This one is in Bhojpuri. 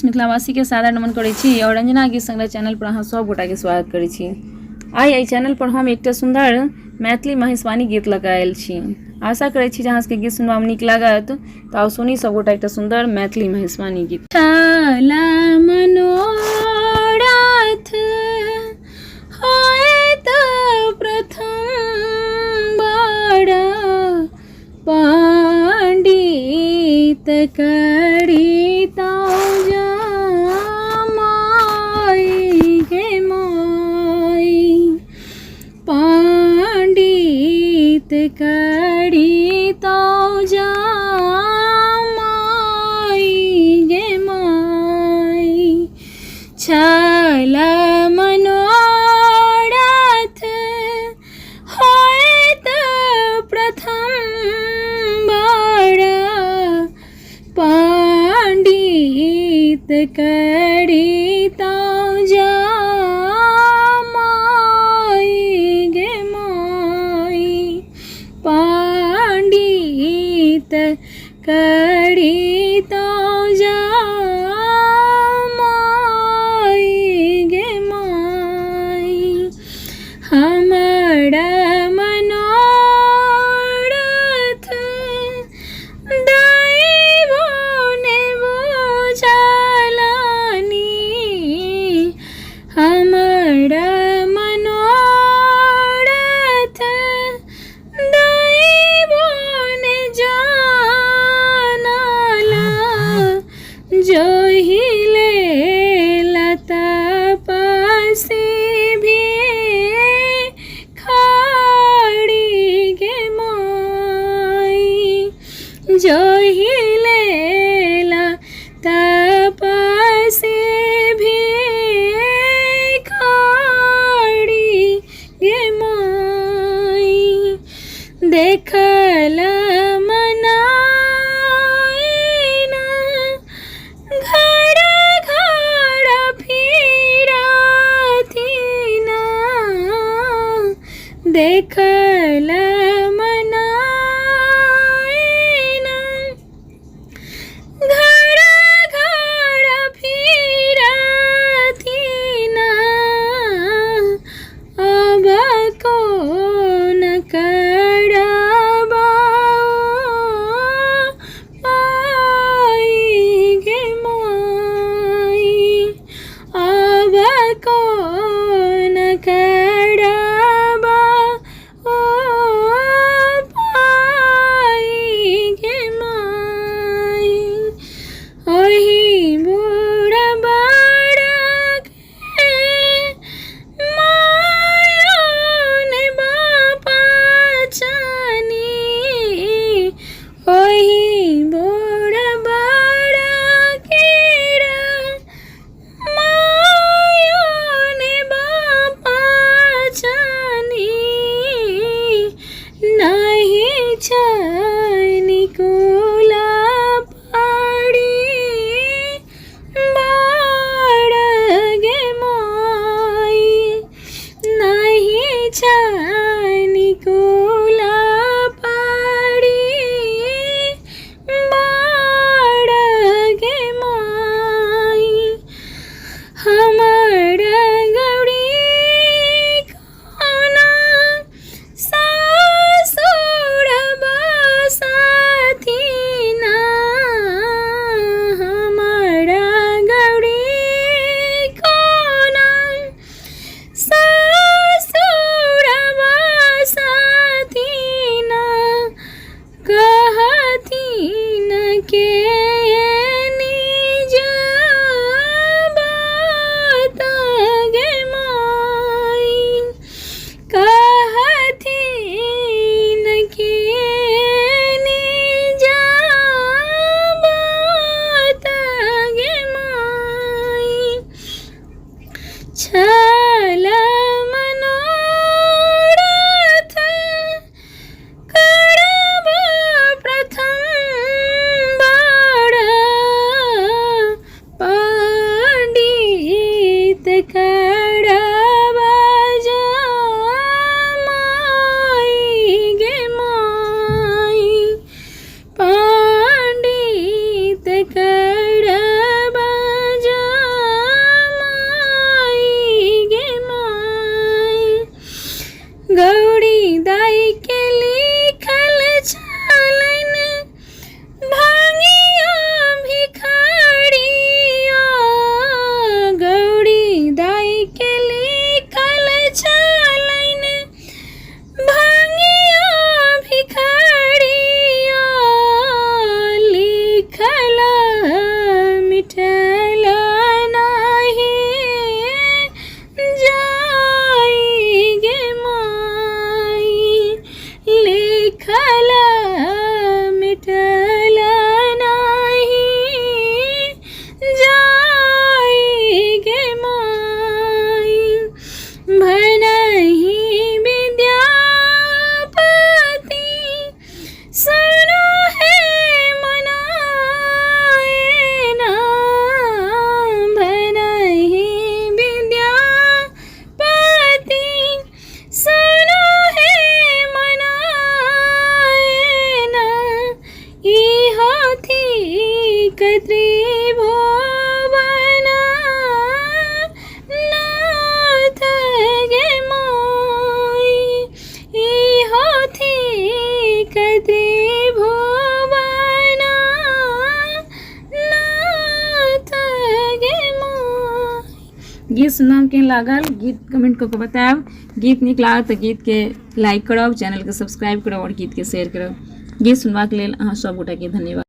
मिथिलावासी के सादर नमन करै छी और रंजना गीत संग्रह चैनल पर अहाँ सब गोटा के स्वागत करै छी। आइ एहि चैनल पर हम एकटा सुंदर मैथिली महिषवाणी गीत लऽ कऽ आयल छी। आशा करै छी जे अहाँ सबके गीत सुनबा में नीक लागत, तऽ आउ सुनी सब गोटा एकटा सुंदर मैथिली महिषवाणी गीत। छला मनोरथ होयत प्रथम बड़ पंडित करिता करिता माई गे माई। छला मनोरथ होयत प्रथम बड़ पंडित करिता करिता माई गे माई। हमरा मनोरथ दैवो ने बुझलनि, हमरा जोहिले तपस्वी भी खड़ी गे माई। जोहिले तपस्वी भी खड़ी गे माई। देखल देखल मनाइना घर घर फिरथिना, अब कौन करबा पाई गे माई। अब कौन कर बज गीत सुनम केहन लागल गीत कमेंट करके बताएब। गीत नीक लागत तो गीत के लाइक करब, चैनल के सब्सक्राइब करब और गीत के शेयर करब। गीत सुनबाक लेल अहाँ सब गोटा के धन्यवाद।